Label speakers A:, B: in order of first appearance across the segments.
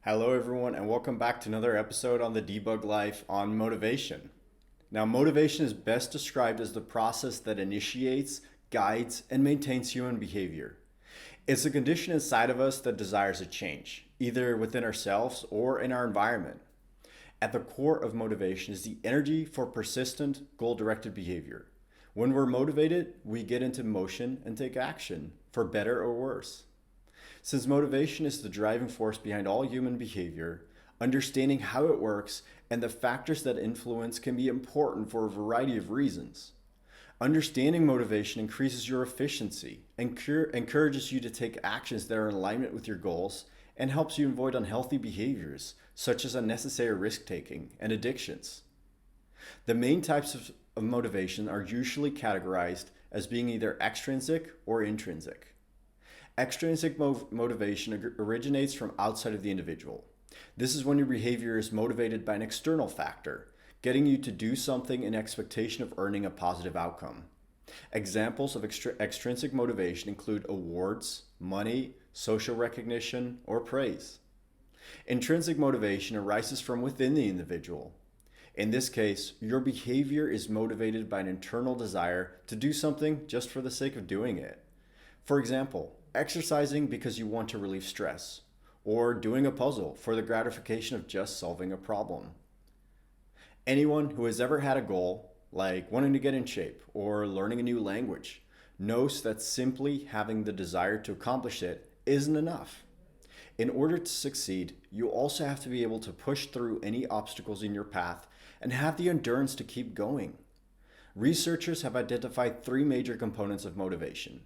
A: Hello, everyone, and welcome back to another episode on the Debug Life on motivation. Now, motivation is best described as the process that initiates, guides, and maintains human behavior. It's a condition inside of us that desires a change, either within ourselves or in our environment. At the core of motivation is the energy for persistent, goal directed behavior. When we're motivated, we get into motion and take action, for better or worse. Since motivation is the driving force behind all human behavior, understanding how it works and the factors that influence can be important for a variety of reasons. Understanding motivation increases your efficiency, encourages you to take actions that are in alignment with your goals, and helps you avoid unhealthy behaviors such as unnecessary risk taking and addictions. The main types of motivation are usually categorized as being either extrinsic or intrinsic. Extrinsic motivation originates from outside of the individual. This is when your behavior is motivated by an external factor, getting you to do something in expectation of earning a positive outcome. Examples of extrinsic motivation include awards, money, social recognition, or praise. Intrinsic motivation arises from within the individual. In this case, your behavior is motivated by an internal desire to do something just for the sake of doing it. For example, exercising because you want to relieve stress, or doing a puzzle for the gratification of just solving a problem. Anyone who has ever had a goal, like wanting to get in shape or learning a new language, knows that simply having the desire to accomplish it isn't enough. In order to succeed, you also have to be able to push through any obstacles in your path and have the endurance to keep going. Researchers have identified three major components of motivation: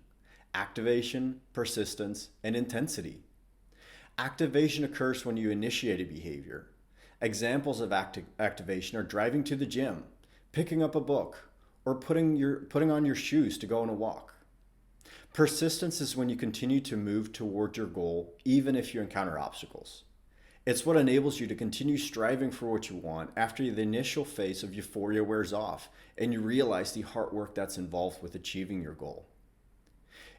A: activation, persistence, and intensity. Activation occurs when you initiate a behavior. Examples of activation are driving to the gym, picking up a book, or putting on your shoes to go on a walk. Persistence is when you continue to move toward your goal even if you encounter obstacles. It's what enables you to continue striving for what you want after the initial phase of euphoria wears off and you realize the hard work that's involved with achieving your goal.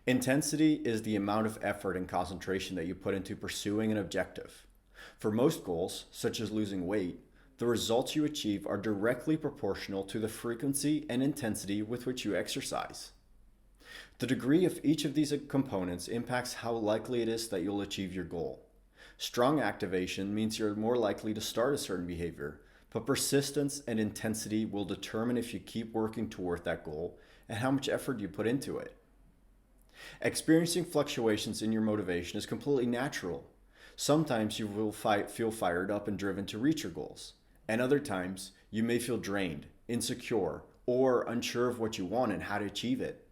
A: Intensity is the amount of effort and concentration that you put into pursuing an objective. For most goals, such as losing weight, the results you achieve are directly proportional to the frequency and intensity with which you exercise. The degree of each of these components impacts how likely it is that you'll achieve your goal. Strong activation means you're more likely to start a certain behavior, but persistence and intensity will determine if you keep working toward that goal and how much effort you put into it. Experiencing fluctuations in your motivation is completely natural. Sometimes you will feel fired up and driven to reach your goals, and other times you may feel drained, insecure, or unsure of what you want and how to achieve it.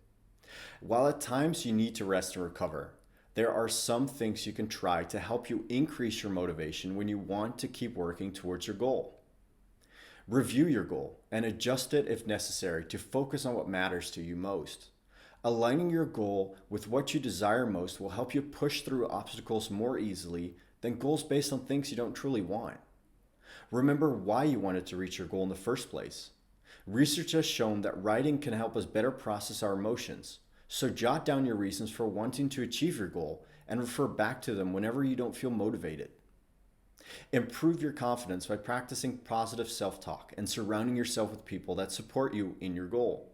A: While at times you need to rest and recover, there are some things you can try to help you increase your motivation when you want to keep working towards your goal. Review your goal and adjust it if necessary to focus on what matters to you most. Aligning your goal with what you desire most will help you push through obstacles more easily than goals based on things you don't truly want. Remember why you wanted to reach your goal in the first place. Research has shown that writing can help us better process our emotions, so jot down your reasons for wanting to achieve your goal and refer back to them whenever you don't feel motivated. Improve your confidence by practicing positive self-talk and surrounding yourself with people that support you in your goal.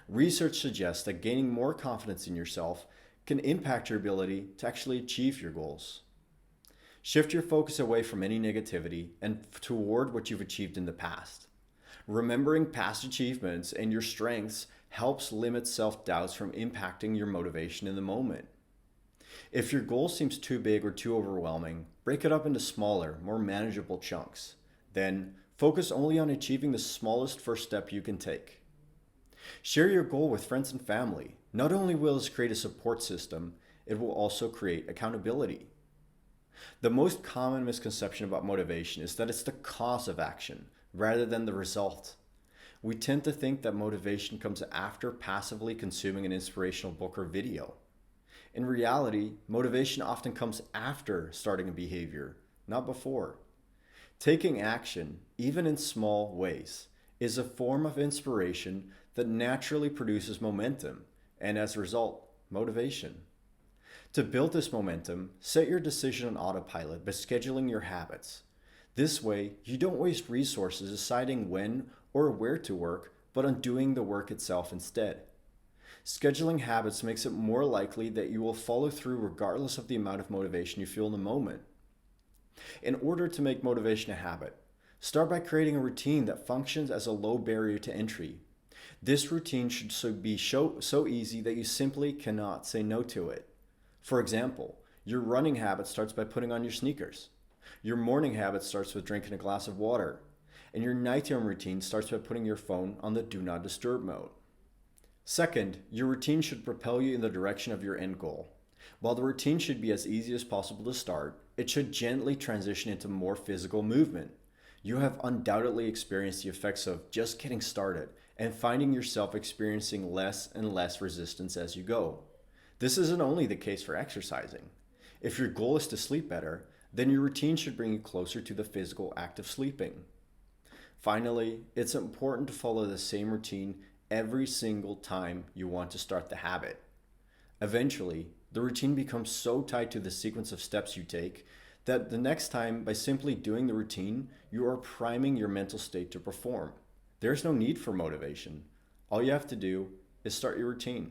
A: Research suggests that gaining more confidence in yourself can impact your ability to actually achieve your goals. Shift your focus away from any negativity and toward what you've achieved in the past. Remembering past achievements and your strengths helps limit self-doubts from impacting your motivation in the moment. If your goal seems too big or too overwhelming, break it up into smaller, more manageable chunks. Then, focus only on achieving the smallest first step you can take. Share your goal with friends and family. Not only will this create a support system, it will also create accountability. The most common misconception about motivation is that it's the cause of action rather than the result. We tend to think that motivation comes after passively consuming an inspirational book or video. In reality, motivation often comes after starting a behavior, not before. Taking action, even in small ways, is a form of inspiration that naturally produces momentum and, as a result, motivation. To build this momentum, set your decision on autopilot by scheduling your habits. This way, you don't waste resources deciding when or where to work, but on doing the work itself instead. Scheduling habits makes it more likely that you will follow through regardless of the amount of motivation you feel in the moment. In order to make motivation a habit, start by creating a routine that functions as a low barrier to entry. This routine should be so easy that you simply cannot say no to it. For example, your running habit starts by putting on your sneakers. Your morning habit starts with drinking a glass of water. And your nighttime routine starts by putting your phone on the do not disturb mode. Second, your routine should propel you in the direction of your end goal. While the routine should be as easy as possible to start, it should gently transition into more physical movement. You have undoubtedly experienced the effects of just getting started and finding yourself experiencing less and less resistance as you go. This isn't only the case for exercising. If your goal is to sleep better, then your routine should bring you closer to the physical act of sleeping. Finally, it's important to follow the same routine every single time you want to start the habit. Eventually, the routine becomes so tied to the sequence of steps you take that the next time, by simply doing the routine, you are priming your mental state to perform. There's no need for motivation. All you have to do is start your routine.